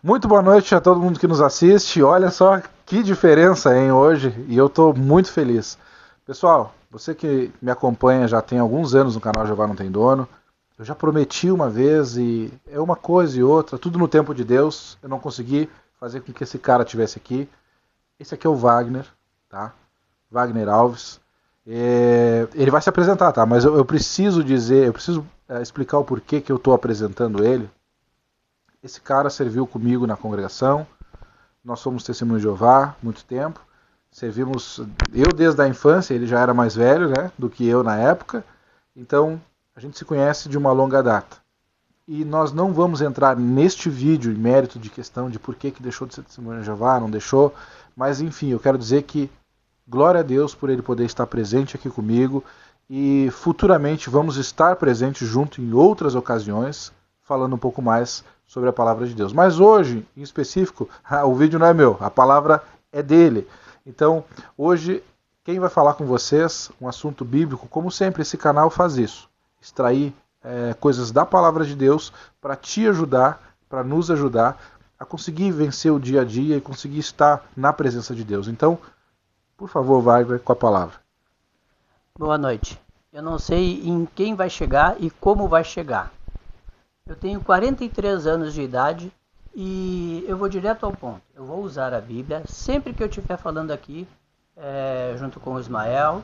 Muito boa noite a todo mundo que nos assiste. Olha só que diferença, hein, hoje, e eu estou muito feliz. Pessoal, você que me acompanha já tem alguns anos no canal Jeová Não Tem Dono, eu já prometi uma vez e é uma coisa e outra, tudo no tempo de Deus. Eu não consegui fazer com que esse cara estivesse aqui. Esse aqui é o Wagner, tá? Wagner Alves. Ele vai se apresentar, tá? Mas eu preciso dizer, eu preciso explicar o porquê que eu estou apresentando ele. Esse cara serviu comigo na congregação. Nós somos testemunhos de Jeová há muito tempo. Servimos, eu desde a infância, ele já era mais velho, né, do que eu na época. Então, a gente se conhece de uma longa data. E nós não vamos entrar neste vídeo em mérito de questão de por que deixou de ser testemunho de Jeová, não deixou. Mas, enfim, eu quero dizer que glória a Deus por ele poder estar presente aqui comigo. E futuramente vamos estar presentes junto em outras ocasiões, falando um pouco mais sobre a palavra de Deus. Mas hoje, em específico, o vídeo não é meu, a palavra é dele. Então, hoje, quem vai falar com vocês um assunto bíblico, como sempre, esse canal faz isso. Extrair coisas da palavra de Deus para te ajudar, para nos ajudar a conseguir vencer o dia a dia e conseguir estar na presença de Deus. Então, por favor, Wagner, com a palavra. Boa noite. Eu não sei em quem vai chegar e como vai chegar. Eu tenho 43 anos de idade e eu vou direto ao ponto. Eu vou usar a Bíblia sempre que eu estiver falando aqui, junto com o Ismael,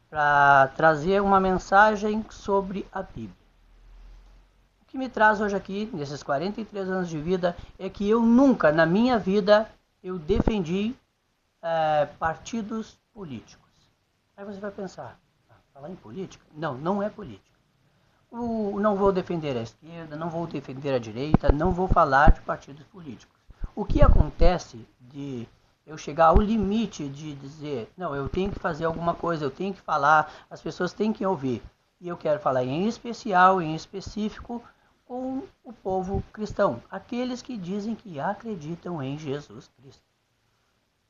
para trazer uma mensagem sobre a Bíblia. O que me traz hoje aqui, nesses 43 anos de vida, é que eu nunca, na minha vida, eu defendi partidos políticos. Aí você vai pensar, falar em política? Não, não é política. Não vou defender a esquerda, não vou defender a direita, não vou falar de partidos políticos. O que acontece de eu chegar ao limite de dizer, não, eu tenho que fazer alguma coisa, eu tenho que falar, as pessoas têm que ouvir. E eu quero falar em especial, em específico, com o povo cristão, aqueles que dizem que acreditam em Jesus Cristo.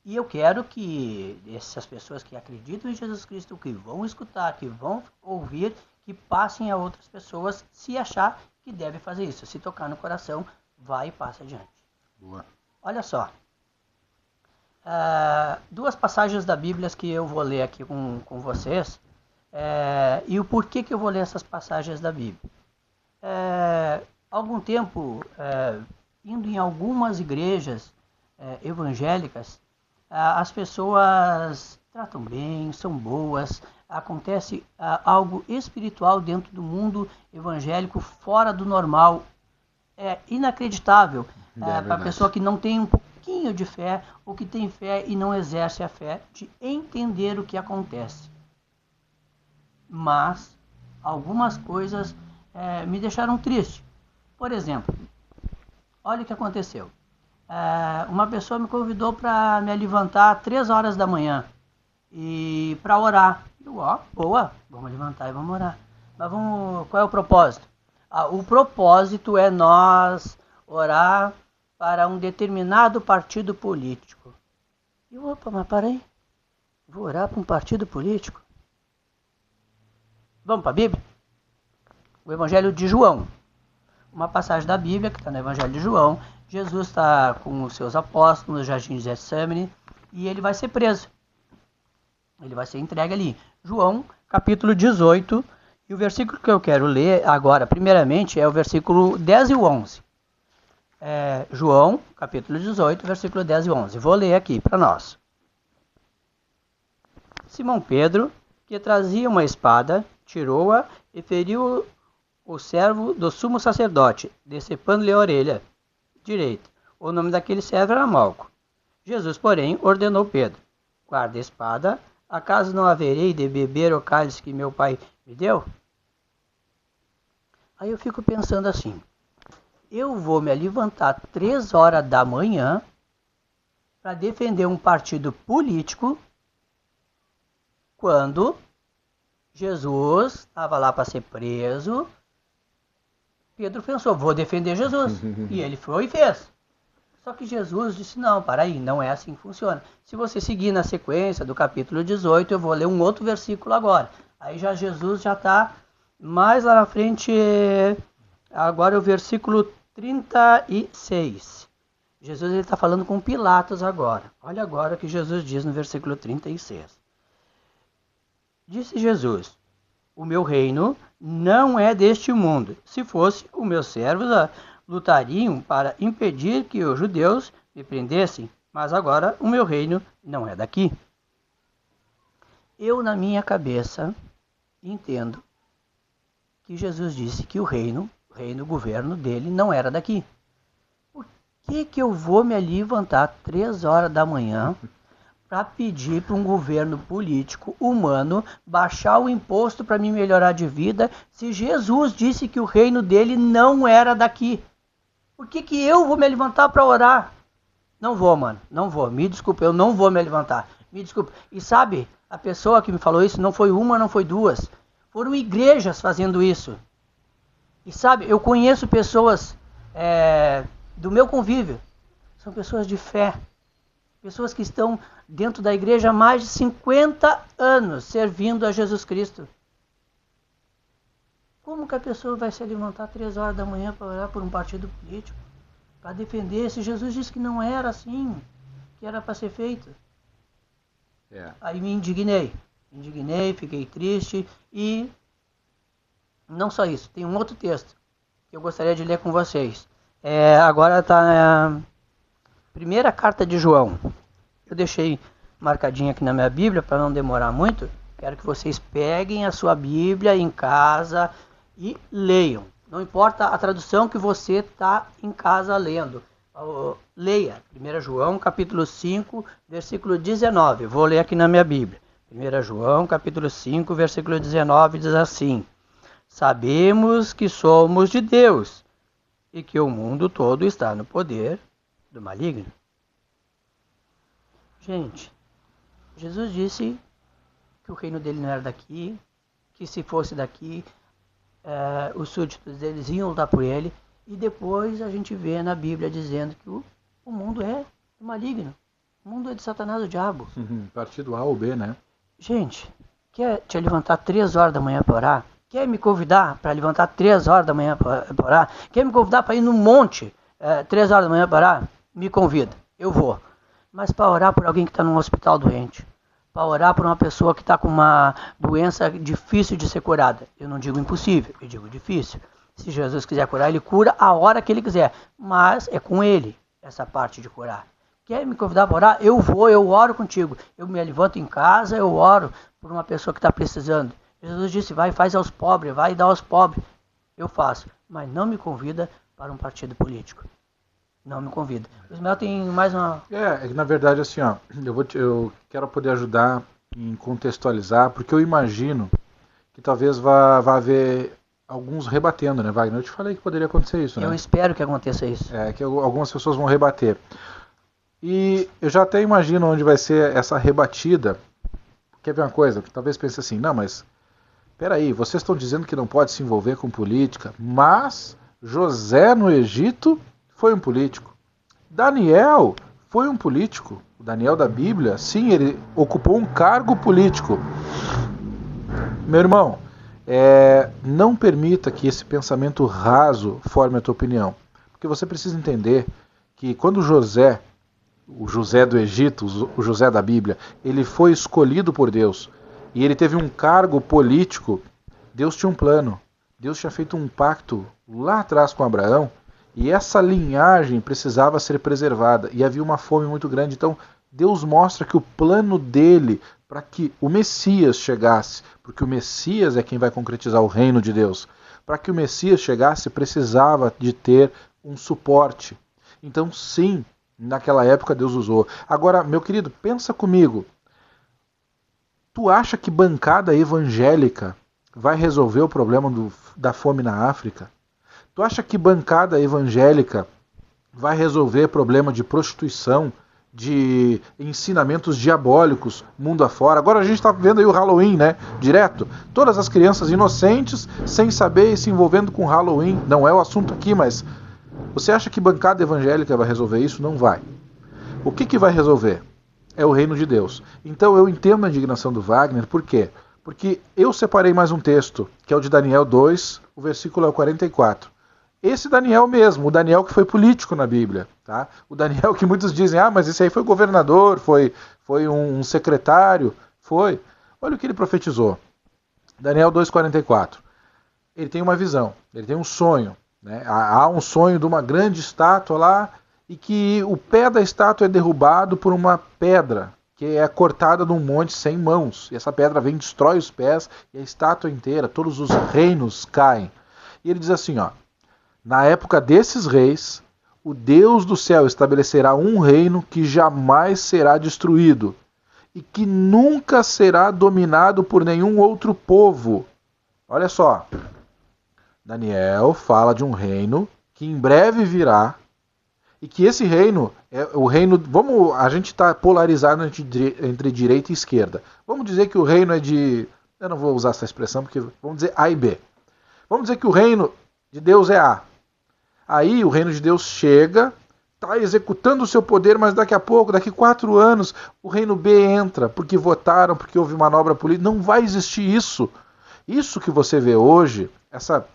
E eu quero que essas pessoas que acreditam em Jesus Cristo, que vão escutar, que vão ouvir, que passem a outras pessoas, se achar que deve fazer isso. Se tocar no coração, vai e passa adiante. Boa. Olha só. Duas passagens da Bíblia que eu vou ler aqui com vocês. E o porquê que eu vou ler essas passagens da Bíblia. Algum tempo, indo em algumas igrejas evangélicas, as pessoas tratam bem, são boas, acontece algo espiritual dentro do mundo evangélico fora do normal. É inacreditável para a pessoa que não tem um pouquinho de fé, ou que tem fé e não exerce a fé, de entender o que acontece. Mas algumas coisas me deixaram triste. Por exemplo, olha o que aconteceu. Uma pessoa me convidou para me levantar às 3 horas da manhã e para orar. Eu, boa, vamos levantar e vamos orar. Mas qual é o propósito? O propósito é nós orar para um determinado partido político. E opa, mas para aí, vou orar para um partido político? Vamos para a Bíblia? O Evangelho de João. Uma passagem da Bíblia que está no Evangelho de João. Jesus está com os seus apóstolos no jardim de Getsemane e ele vai ser preso. Ele vai ser entregue ali. João, capítulo 18. E o versículo que eu quero ler agora, primeiramente, é o versículo 10 e 11. João, capítulo 18, versículo 10 e 11. Vou ler aqui para nós. Simão Pedro, que trazia uma espada, tirou-a e feriu o servo do sumo sacerdote, decepando-lhe a orelha direita. O nome daquele servo era Malco. Jesus, porém, ordenou Pedro: guarda a espada, acaso não haverei de beber o cálice que meu pai me deu? Aí eu fico pensando assim, eu vou me levantar 3 horas da manhã para defender um partido político quando Jesus estava lá para ser preso. Pedro pensou, vou defender Jesus. E ele foi e fez. Só que Jesus disse, não, para aí, não é assim que funciona. Se você seguir na sequência do capítulo 18, eu vou ler um outro versículo agora. Aí Jesus já está mais lá na frente, agora o versículo 36. Jesus está falando com Pilatos agora. Olha agora o que Jesus diz no versículo 36. Disse Jesus: o meu reino não é deste mundo. Se fosse, os meus servos lutariam para impedir que os judeus me prendessem, mas agora o meu reino não é daqui. Eu, na minha cabeça, entendo que Jesus disse que o reino, o governo dele não era daqui. Por que eu vou me levantar 3 horas da manhã para pedir para um governo político, humano, baixar o imposto para me melhorar de vida, se Jesus disse que o reino dele não era daqui? Por que eu vou me levantar para orar? Não vou, mano, não vou. Me desculpa, eu não vou me levantar. Me desculpa. E sabe, a pessoa que me falou isso não foi uma, não foi duas. Foram igrejas fazendo isso. E sabe, eu conheço pessoas do meu convívio. São pessoas de fé. Pessoas que estão dentro da igreja há mais de 50 anos servindo a Jesus Cristo. Como que a pessoa vai se levantar 3 horas da manhã para orar por um partido político? Para defender, se Jesus disse que não era assim, que era para ser feito. Aí me indignei, fiquei triste e não só isso, tem um outro texto que eu gostaria de ler com vocês. Agora está na primeira carta de João. Eu deixei marcadinho aqui na minha Bíblia para não demorar muito. Quero que vocês peguem a sua Bíblia em casa e leiam. Não importa a tradução que você está em casa lendo. Leia 1 João capítulo 5, versículo 19. Vou ler aqui na minha Bíblia. 1 João capítulo 5, versículo 19 diz assim: sabemos que somos de Deus e que o mundo todo está no poder do maligno. Gente, Jesus disse que o reino dele não era daqui, que se fosse daqui, os súditos deles iam lutar por ele. E depois a gente vê na Bíblia dizendo que o mundo é maligno. O mundo é de Satanás, o diabo. Partido A ou B, né? Gente, quer te levantar 3 horas da manhã para orar? Quer me convidar para levantar 3 horas da manhã para orar? Quer me convidar para ir no monte 3 horas da manhã para orar? Me convida, eu vou. Mas para orar por alguém que está num hospital doente, para orar por uma pessoa que está com uma doença difícil de ser curada. Eu não digo impossível, eu digo difícil. Se Jesus quiser curar, ele cura a hora que ele quiser. Mas é com ele essa parte de curar. Quer me convidar para orar? Eu vou, eu oro contigo. Eu me levanto em casa, eu oro por uma pessoa que está precisando. Jesus disse, vai e faz aos pobres, vai e dá aos pobres. Eu faço, mas não me convida para um partido político. Não me convida. O Ismael tem mais uma... Na verdade, assim, ó, eu quero poder ajudar em contextualizar, porque eu imagino que talvez vá haver alguns rebatendo, né, Wagner? Eu te falei que poderia acontecer isso, né? Eu espero que aconteça isso. Que algumas pessoas vão rebater. E eu já até imagino onde vai ser essa rebatida. Quer ver uma coisa? Talvez pense assim, não, mas peraí, vocês estão dizendo que não pode se envolver com política, mas José no Egito foi um político. Daniel foi um político. O Daniel da Bíblia, sim, ele ocupou um cargo político. Meu irmão, não permita que esse pensamento raso forme a tua opinião. Porque você precisa entender que quando o José do Egito, o José da Bíblia, ele foi escolhido por Deus e ele teve um cargo político, Deus tinha um plano. Deus tinha feito um pacto lá atrás com Abraão e essa linhagem precisava ser preservada e havia uma fome muito grande. Então Deus mostra que o plano dele para que o Messias chegasse, porque o Messias é quem vai concretizar o reino de Deus, para que o Messias chegasse precisava de ter um suporte. Então sim, naquela época Deus usou. Agora, meu querido, pensa comigo. Tu acha que bancada evangélica vai resolver o problema da fome na África? Tu acha que bancada evangélica vai resolver problema de prostituição, de ensinamentos diabólicos mundo afora? Agora a gente está vendo aí o Halloween, né? Direto. Todas as crianças inocentes, sem saber, se envolvendo com Halloween. Não é o assunto aqui, mas você acha que bancada evangélica vai resolver isso? Não vai. O que vai resolver? É o reino de Deus. Então eu entendo a indignação do Wagner. Por quê? Porque eu separei mais um texto, que é o de Daniel 2, o versículo é o 44. Esse Daniel mesmo, o Daniel que foi político na Bíblia. Tá? O Daniel, que muitos dizem, mas esse aí foi governador, foi um secretário, foi. Olha o que ele profetizou. Daniel 2,44. Ele tem uma visão, ele tem um sonho. Né? Há um sonho de uma grande estátua lá e que o pé da estátua é derrubado por uma pedra que é cortada num monte sem mãos. E essa pedra vem, destrói os pés e a estátua inteira, todos os reinos caem. E ele diz assim, na época desses reis, o Deus do céu estabelecerá um reino que jamais será destruído e que nunca será dominado por nenhum outro povo. Olha só, Daniel fala de um reino que em breve virá e que esse reino é o reino... a gente está polarizado entre direita e esquerda. Vamos dizer que o reino é de... Eu não vou usar essa expressão porque vamos dizer A e B. Vamos dizer que o reino de Deus é A. Aí o reino de Deus chega, está executando o seu poder, mas daqui a pouco, daqui 4 anos, o reino B entra, porque votaram, porque houve manobra política. Não vai existir isso. Isso que você vê hoje, essa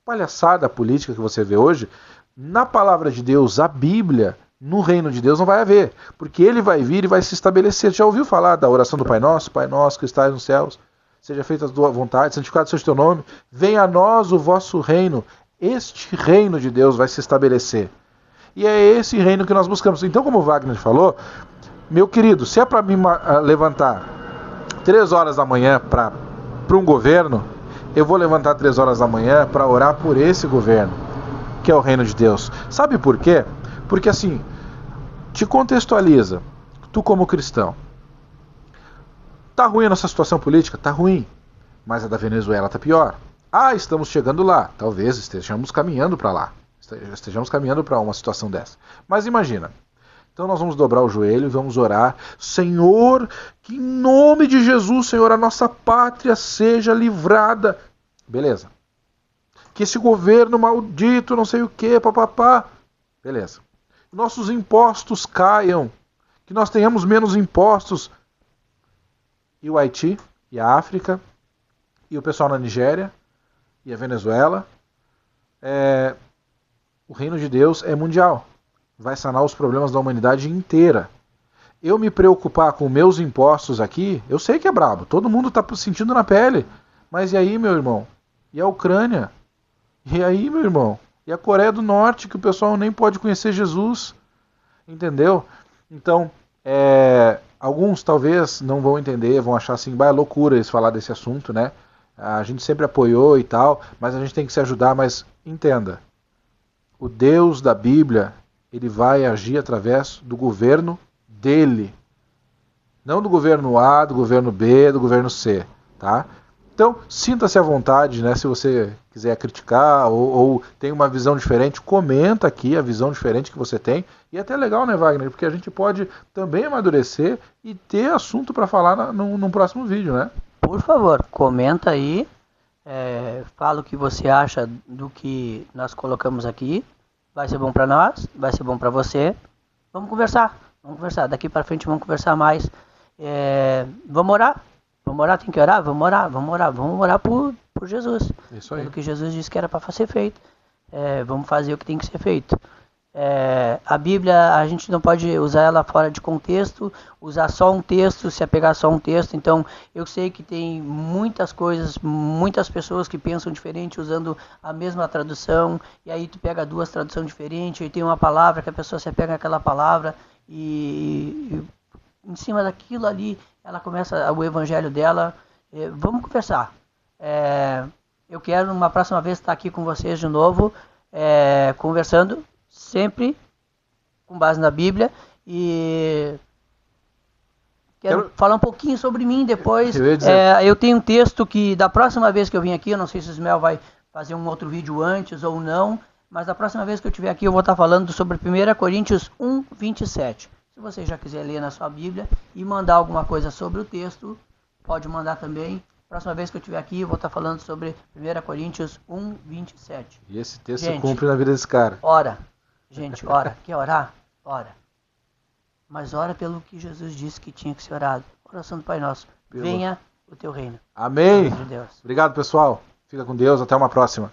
palhaçada política que você vê hoje, na palavra de Deus, a Bíblia, no reino de Deus não vai haver. Porque ele vai vir e vai se estabelecer. Já ouviu falar da oração do Pai Nosso? Pai Nosso que estás nos céus, seja feita a tua vontade, santificado seja o teu nome, venha a nós o vosso reino. Este reino de Deus vai se estabelecer. E é esse reino que nós buscamos. Então, como o Wagner falou, meu querido, se é para mim levantar 3 horas da manhã para um governo, eu vou levantar 3 horas da manhã para orar por esse governo, que é o reino de Deus. Sabe por quê? Porque assim, te contextualiza, tu como cristão. Tá ruim a nossa situação política? Tá ruim. Mas a da Venezuela tá pior. Estamos chegando lá. Talvez estejamos caminhando para lá. Estejamos caminhando para uma situação dessa. Mas imagina. Então nós vamos dobrar o joelho e vamos orar. Senhor, que em nome de Jesus, Senhor, a nossa pátria seja livrada. Beleza. Que esse governo maldito, não sei o que, papapá. Beleza. Nossos impostos caiam. Que nós tenhamos menos impostos. E o Haiti, e a África, e o pessoal na Nigéria, e a Venezuela. O reino de Deus é mundial. Vai sanar os problemas da humanidade inteira. Eu me preocupar com meus impostos aqui, eu sei que é brabo, todo mundo está sentindo na pele. Mas e aí, meu irmão? E a Ucrânia? E aí, meu irmão? E a Coreia do Norte, que o pessoal nem pode conhecer Jesus? Entendeu? Então, alguns talvez não vão entender, vão achar assim, é loucura eles falar desse assunto, né? A gente sempre apoiou e tal, mas a gente tem que se ajudar, mas entenda. O Deus da Bíblia, ele vai agir através do governo dele. Não do governo A, do governo B, do governo C, tá? Então, sinta-se à vontade, né? Se você quiser criticar ou tem uma visão diferente, comenta aqui a visão diferente que você tem. E é até legal, né, Wagner? Porque a gente pode também amadurecer e ter assunto para falar num próximo vídeo, né? Por favor, comenta aí. Fala o que você acha do que nós colocamos aqui. Vai ser bom para nós, vai ser bom para você. Vamos conversar. Daqui para frente vamos conversar mais. Vamos orar, tem que orar? Vamos orar por Jesus. Isso aí. Pelo que Jesus disse que era para ser feito. Vamos fazer o que tem que ser feito. A Bíblia, a gente não pode usar ela fora de contexto, usar só um texto, se apegar só a um texto. Então, eu sei que tem muitas coisas, muitas pessoas que pensam diferente usando a mesma tradução, e aí tu pega 2 traduções diferentes, e tem uma palavra que a pessoa se apega àquela palavra, e em cima daquilo ali, ela começa o evangelho dela. Vamos conversar. Eu quero, numa próxima vez, estar aqui com vocês de novo, conversando, sempre com base na Bíblia, e quero falar um pouquinho sobre mim depois. Eu tenho um texto que da próxima vez que eu vim aqui, eu não sei se o Ismael vai fazer um outro vídeo antes ou não, mas da próxima vez que eu estiver aqui eu vou estar falando sobre 1 Coríntios 1, 27. Se você já quiser ler na sua Bíblia e mandar alguma coisa sobre o texto, pode mandar também. Próxima vez que eu estiver aqui, eu vou estar falando sobre 1 Coríntios 1, 27. E esse texto se cumpre na vida desse cara. Ora. Gente, ora. Quer orar? Ora. Mas ora pelo que Jesus disse que tinha que ser orado. Oração do Pai Nosso. Venha o teu reino. Amém. De Deus. Obrigado, pessoal. Fica com Deus. Até uma próxima.